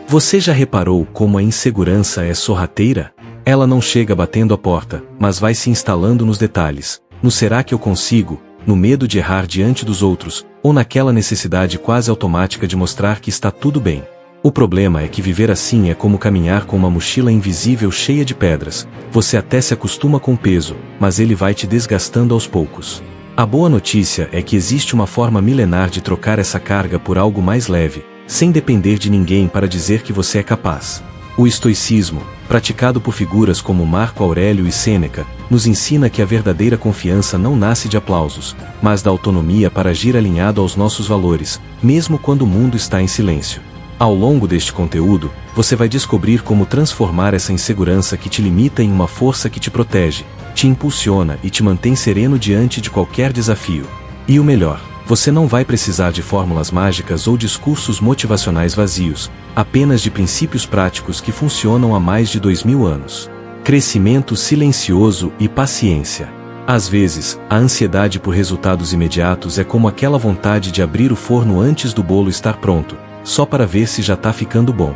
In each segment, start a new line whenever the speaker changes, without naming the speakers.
Você já reparou como a insegurança é sorrateira? Ela não chega batendo a porta, mas vai se instalando nos detalhes. No será que eu consigo? No medo de errar diante dos outros, ou naquela necessidade quase automática de mostrar que está tudo bem. O problema é que viver assim é como caminhar com uma mochila invisível cheia de pedras. Você até se acostuma com o peso, mas ele vai te desgastando aos poucos. A boa notícia é que existe uma forma milenar de trocar essa carga por algo mais leve, sem depender de ninguém para dizer que você é capaz. O estoicismo, praticado por figuras como Marco Aurélio e Sêneca, nos ensina que a verdadeira confiança não nasce de aplausos, mas da autonomia para agir alinhado aos nossos valores, mesmo quando o mundo está em silêncio. Ao longo deste conteúdo, você vai descobrir como transformar essa insegurança que te limita em uma força que te protege, te impulsiona e te mantém sereno diante de qualquer desafio. E o melhor, você não vai precisar de fórmulas mágicas ou discursos motivacionais vazios, apenas de princípios práticos que funcionam há mais de 2000 anos. Crescimento silencioso e paciência. Às vezes, a ansiedade por resultados imediatos é como aquela vontade de abrir o forno antes do bolo estar pronto, só para ver se já está ficando bom.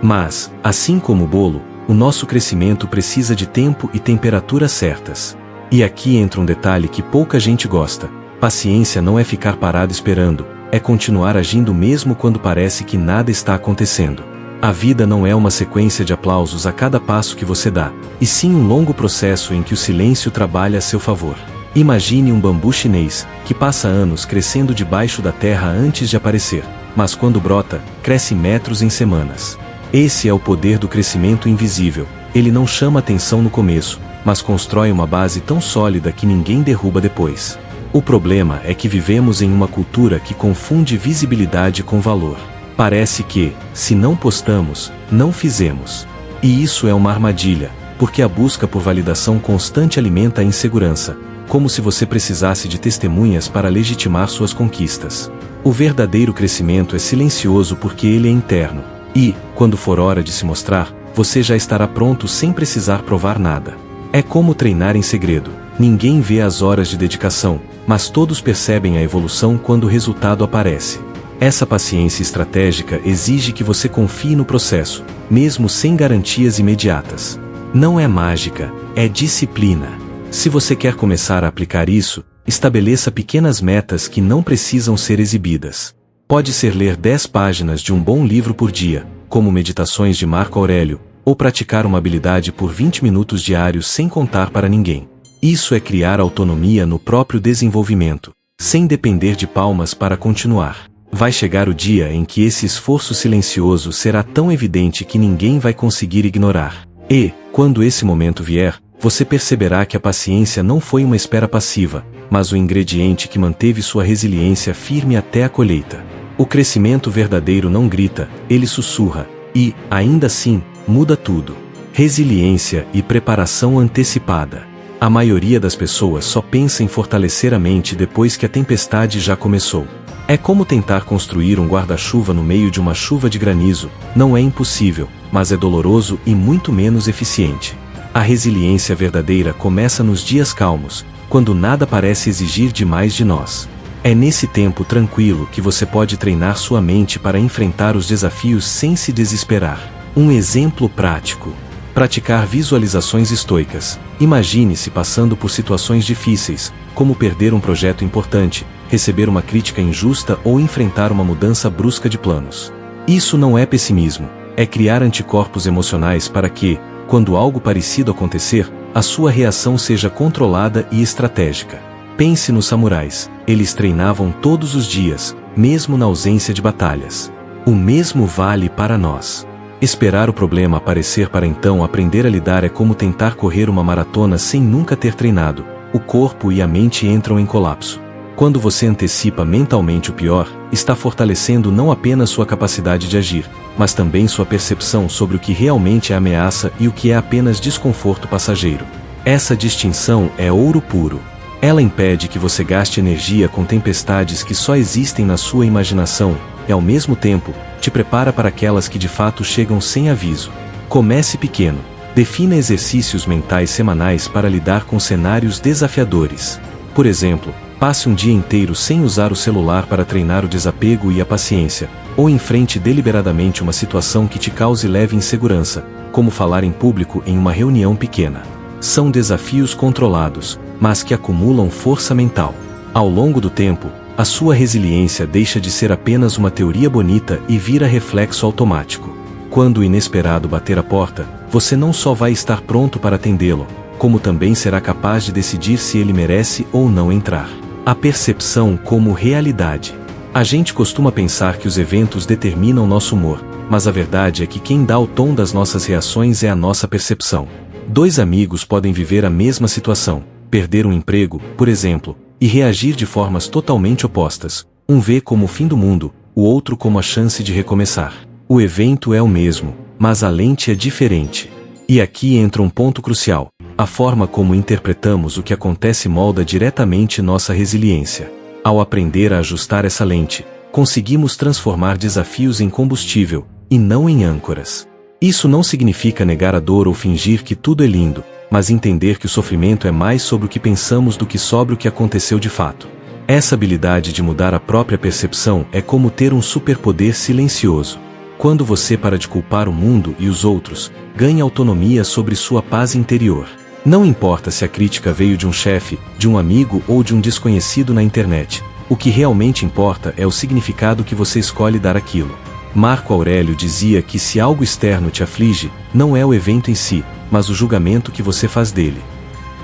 Mas, assim como o bolo, o nosso crescimento precisa de tempo e temperatura certas. E aqui entra um detalhe que pouca gente gosta. Paciência não é ficar parado esperando, é continuar agindo mesmo quando parece que nada está acontecendo. A vida não é uma sequência de aplausos a cada passo que você dá, e sim um longo processo em que o silêncio trabalha a seu favor. Imagine um bambu chinês, que passa anos crescendo debaixo da terra antes de aparecer, mas quando brota, cresce metros em semanas. Esse é o poder do crescimento invisível. Ele não chama atenção no começo, mas constrói uma base tão sólida que ninguém derruba depois. O problema é que vivemos em uma cultura que confunde visibilidade com valor. Parece que, se não postamos, não fizemos. E isso é uma armadilha, porque a busca por validação constante alimenta a insegurança, como se você precisasse de testemunhas para legitimar suas conquistas. O verdadeiro crescimento é silencioso porque ele é interno, e, quando for hora de se mostrar, você já estará pronto sem precisar provar nada. É como treinar em segredo. Ninguém vê as horas de dedicação, mas todos percebem a evolução quando o resultado aparece. Essa paciência estratégica exige que você confie no processo, mesmo sem garantias imediatas. Não é mágica, é disciplina. Se você quer começar a aplicar isso, estabeleça pequenas metas que não precisam ser exibidas. Pode ser ler 10 páginas de um bom livro por dia, como Meditações de Marco Aurélio, ou praticar uma habilidade por 20 minutos diários sem contar para ninguém. Isso é criar autonomia no próprio desenvolvimento, sem depender de palmas para continuar. Vai chegar o dia em que esse esforço silencioso será tão evidente que ninguém vai conseguir ignorar. E, quando esse momento vier, você perceberá que a paciência não foi uma espera passiva, mas o ingrediente que manteve sua resiliência firme até a colheita. O crescimento verdadeiro não grita, ele sussurra, e, ainda assim, muda tudo. Resiliência e preparação antecipada. A maioria das pessoas só pensa em fortalecer a mente depois que a tempestade já começou. É como tentar construir um guarda-chuva no meio de uma chuva de granizo. Não é impossível, mas é doloroso e muito menos eficiente. A resiliência verdadeira começa nos dias calmos, quando nada parece exigir demais de nós. É nesse tempo tranquilo que você pode treinar sua mente para enfrentar os desafios sem se desesperar. Um exemplo prático. Praticar visualizações estoicas. Imagine-se passando por situações difíceis, como perder um projeto importante, receber uma crítica injusta ou enfrentar uma mudança brusca de planos. Isso não é pessimismo, é criar anticorpos emocionais para que, quando algo parecido acontecer, a sua reação seja controlada e estratégica. Pense nos samurais, eles treinavam todos os dias, mesmo na ausência de batalhas. O mesmo vale para nós. Esperar o problema aparecer para então aprender a lidar é como tentar correr uma maratona sem nunca ter treinado. O corpo e a mente entram em colapso. Quando você antecipa mentalmente o pior, está fortalecendo não apenas sua capacidade de agir, mas também sua percepção sobre o que realmente é ameaça e o que é apenas desconforto passageiro. Essa distinção é ouro puro. Ela impede que você gaste energia com tempestades que só existem na sua imaginação, e ao mesmo tempo, te prepara para aquelas que de fato chegam sem aviso. Comece pequeno. Defina exercícios mentais semanais para lidar com cenários desafiadores. Por exemplo, Passe um dia inteiro sem usar o celular para treinar o desapego e a paciência, ou enfrente deliberadamente uma situação que te cause leve insegurança, como falar em público em uma reunião pequena. São desafios controlados, mas que acumulam força mental. Ao longo do tempo, a sua resiliência deixa de ser apenas uma teoria bonita e vira reflexo automático. Quando o inesperado bater a porta, você não só vai estar pronto para atendê-lo, como também será capaz de decidir se ele merece ou não entrar. A percepção como realidade. A gente costuma pensar que os eventos determinam nosso humor, mas a verdade é que quem dá o tom das nossas reações é a nossa percepção. Dois amigos podem viver a mesma situação, perder um emprego, por exemplo, e reagir de formas totalmente opostas. Um vê como o fim do mundo, o outro como a chance de recomeçar. O evento é o mesmo, mas a lente é diferente. E aqui entra um ponto crucial. A forma como interpretamos o que acontece molda diretamente nossa resiliência. Ao aprender a ajustar essa lente, conseguimos transformar desafios em combustível, e não em âncoras. Isso não significa negar a dor ou fingir que tudo é lindo, mas entender que o sofrimento é mais sobre o que pensamos do que sobre o que aconteceu de fato. Essa habilidade de mudar a própria percepção é como ter um superpoder silencioso. Quando você para de culpar o mundo e os outros, ganha autonomia sobre sua paz interior. Não importa se a crítica veio de um chefe, de um amigo ou de um desconhecido na internet, o que realmente importa é o significado que você escolhe dar àquilo. Marco Aurélio dizia que se algo externo te aflige, não é o evento em si, mas o julgamento que você faz dele.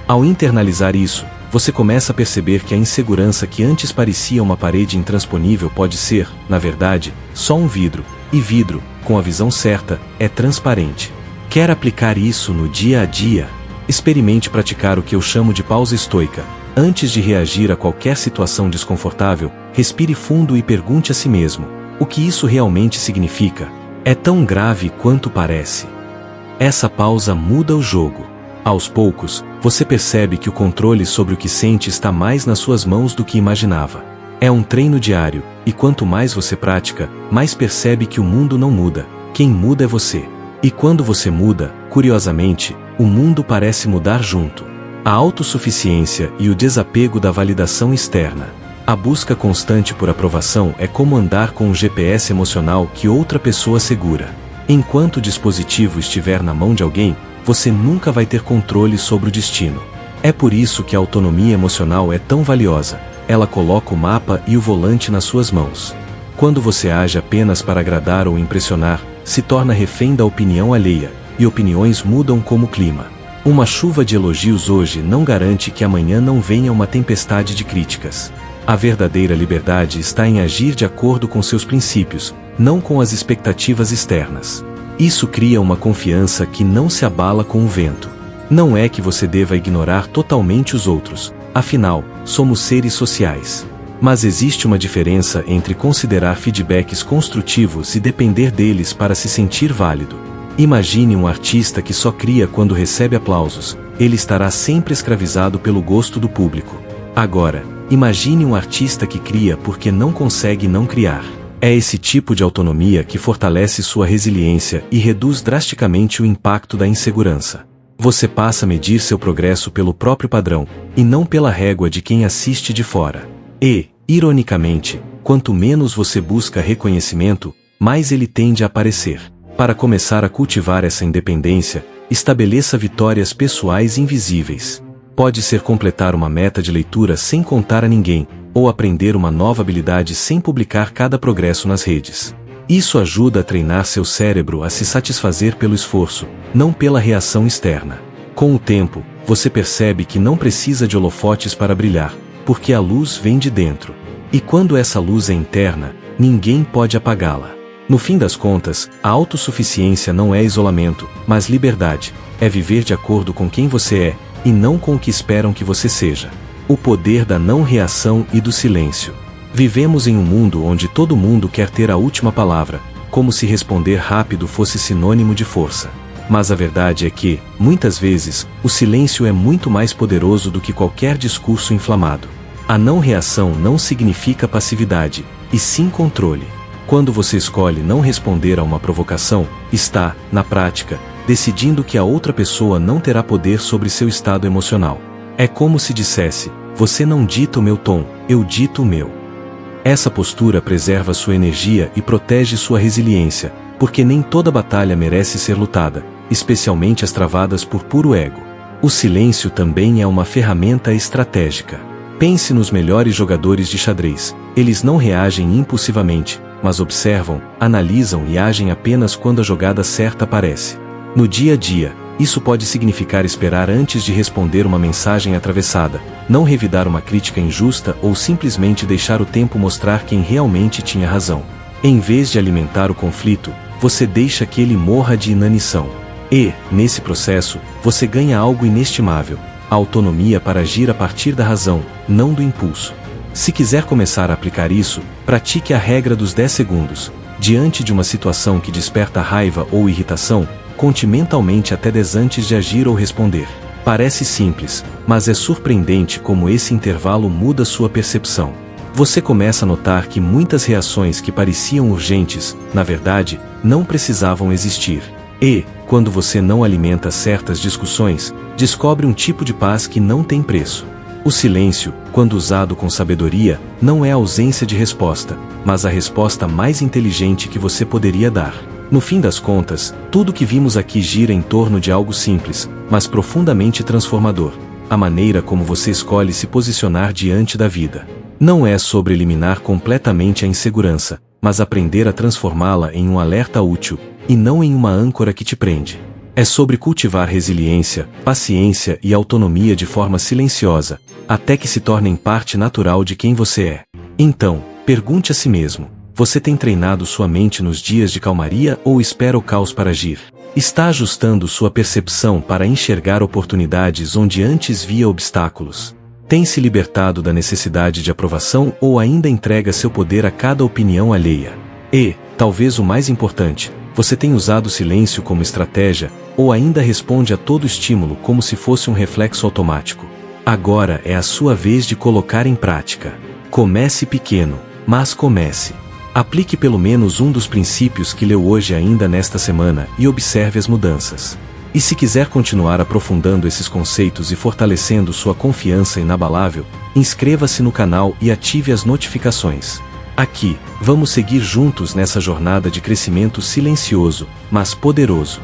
Ao internalizar isso, você começa a perceber que a insegurança que antes parecia uma parede intransponível pode ser, na verdade, só um vidro, e vidro, com a visão certa, é transparente. Quer aplicar isso no dia a dia? Experimente praticar o que eu chamo de pausa estoica. Antes de reagir a qualquer situação desconfortável, respire fundo e pergunte a si mesmo: o que isso realmente significa? É tão grave quanto parece? Essa pausa muda o jogo. Aos poucos, você percebe que o controle sobre o que sente está mais nas suas mãos do que imaginava. É um treino diário, e quanto mais você pratica, mais percebe que o mundo não muda. Quem muda é você. E quando você muda, curiosamente, o mundo parece mudar junto. A autossuficiência e o desapego da validação externa. A busca constante por aprovação é como andar com um GPS emocional que outra pessoa segura. Enquanto o dispositivo estiver na mão de alguém, você nunca vai ter controle sobre o destino. É por isso que a autonomia emocional é tão valiosa. Ela coloca o mapa e o volante nas suas mãos. Quando você age apenas para agradar ou impressionar, se torna refém da opinião alheia, e opiniões mudam como o clima. Uma chuva de elogios hoje não garante que amanhã não venha uma tempestade de críticas. A verdadeira liberdade está em agir de acordo com seus princípios, não com as expectativas externas. Isso cria uma confiança que não se abala com o vento. Não é que você deva ignorar totalmente os outros, afinal, somos seres sociais. Mas existe uma diferença entre considerar feedbacks construtivos e depender deles para se sentir válido. Imagine um artista que só cria quando recebe aplausos, ele estará sempre escravizado pelo gosto do público. Agora, imagine um artista que cria porque não consegue não criar. É esse tipo de autonomia que fortalece sua resiliência e reduz drasticamente o impacto da insegurança. Você passa a medir seu progresso pelo próprio padrão, e não pela régua de quem assiste de fora. E, ironicamente, quanto menos você busca reconhecimento, mais ele tende a aparecer. Para começar a cultivar essa independência, estabeleça vitórias pessoais invisíveis. Pode ser completar uma meta de leitura sem contar a ninguém, ou aprender uma nova habilidade sem publicar cada progresso nas redes. Isso ajuda a treinar seu cérebro a se satisfazer pelo esforço, não pela reação externa. Com o tempo, você percebe que não precisa de holofotes para brilhar, porque a luz vem de dentro. E quando essa luz é interna, ninguém pode apagá-la. No fim das contas, a autossuficiência não é isolamento, mas liberdade. É viver de acordo com quem você é, e não com o que esperam que você seja. O poder da não reação e do silêncio. Vivemos em um mundo onde todo mundo quer ter a última palavra, como se responder rápido fosse sinônimo de força. Mas a verdade é que, muitas vezes, o silêncio é muito mais poderoso do que qualquer discurso inflamado. A não reação não significa passividade, e sim controle. Quando você escolhe não responder a uma provocação, está, na prática, decidindo que a outra pessoa não terá poder sobre seu estado emocional. É como se dissesse: Você não dita o meu tom, eu dito o meu. Essa postura preserva sua energia e protege sua resiliência, porque nem toda batalha merece ser lutada, especialmente as travadas por puro ego. O silêncio também é uma ferramenta estratégica. Pense nos melhores jogadores de xadrez. Eles não reagem impulsivamente, mas observam, analisam e agem apenas quando a jogada certa aparece. No dia a dia, isso pode significar esperar antes de responder uma mensagem atravessada, não revidar uma crítica injusta ou simplesmente deixar o tempo mostrar quem realmente tinha razão. Em vez de alimentar o conflito, você deixa que ele morra de inanição. E, nesse processo, você ganha algo inestimável: a autonomia para agir a partir da razão, não do impulso. Se quiser começar a aplicar isso, pratique a regra dos 10 segundos. Diante de uma situação que desperta raiva ou irritação, conte mentalmente até 10 antes de agir ou responder. Parece simples, mas é surpreendente como esse intervalo muda sua percepção. Você começa a notar que muitas reações que pareciam urgentes, na verdade, não precisavam existir. E, quando você não alimenta certas discussões, descobre um tipo de paz que não tem preço. O silêncio, quando usado com sabedoria, não é a ausência de resposta, mas a resposta mais inteligente que você poderia dar. No fim das contas, tudo que vimos aqui gira em torno de algo simples, mas profundamente transformador: a maneira como você escolhe se posicionar diante da vida. Não é sobre eliminar completamente a insegurança, mas aprender a transformá-la em um alerta útil, e não em uma âncora que te prende. É sobre cultivar resiliência, paciência e autonomia de forma silenciosa, até que se tornem parte natural de quem você é. Então, pergunte a si mesmo: você tem treinado sua mente nos dias de calmaria ou espera o caos para agir? Está ajustando sua percepção para enxergar oportunidades onde antes via obstáculos? Tem se libertado da necessidade de aprovação ou ainda entrega seu poder a cada opinião alheia? E, talvez o mais importante, você tem usado o silêncio como estratégia, ou ainda responde a todo estímulo como se fosse um reflexo automático? Agora é a sua vez de colocar em prática. Comece pequeno, mas comece. Aplique pelo menos um dos princípios que leu hoje ainda nesta semana e observe as mudanças. E se quiser continuar aprofundando esses conceitos e fortalecendo sua confiança inabalável, inscreva-se no canal e ative as notificações. Aqui, vamos seguir juntos nessa jornada de crescimento silencioso, mas poderoso.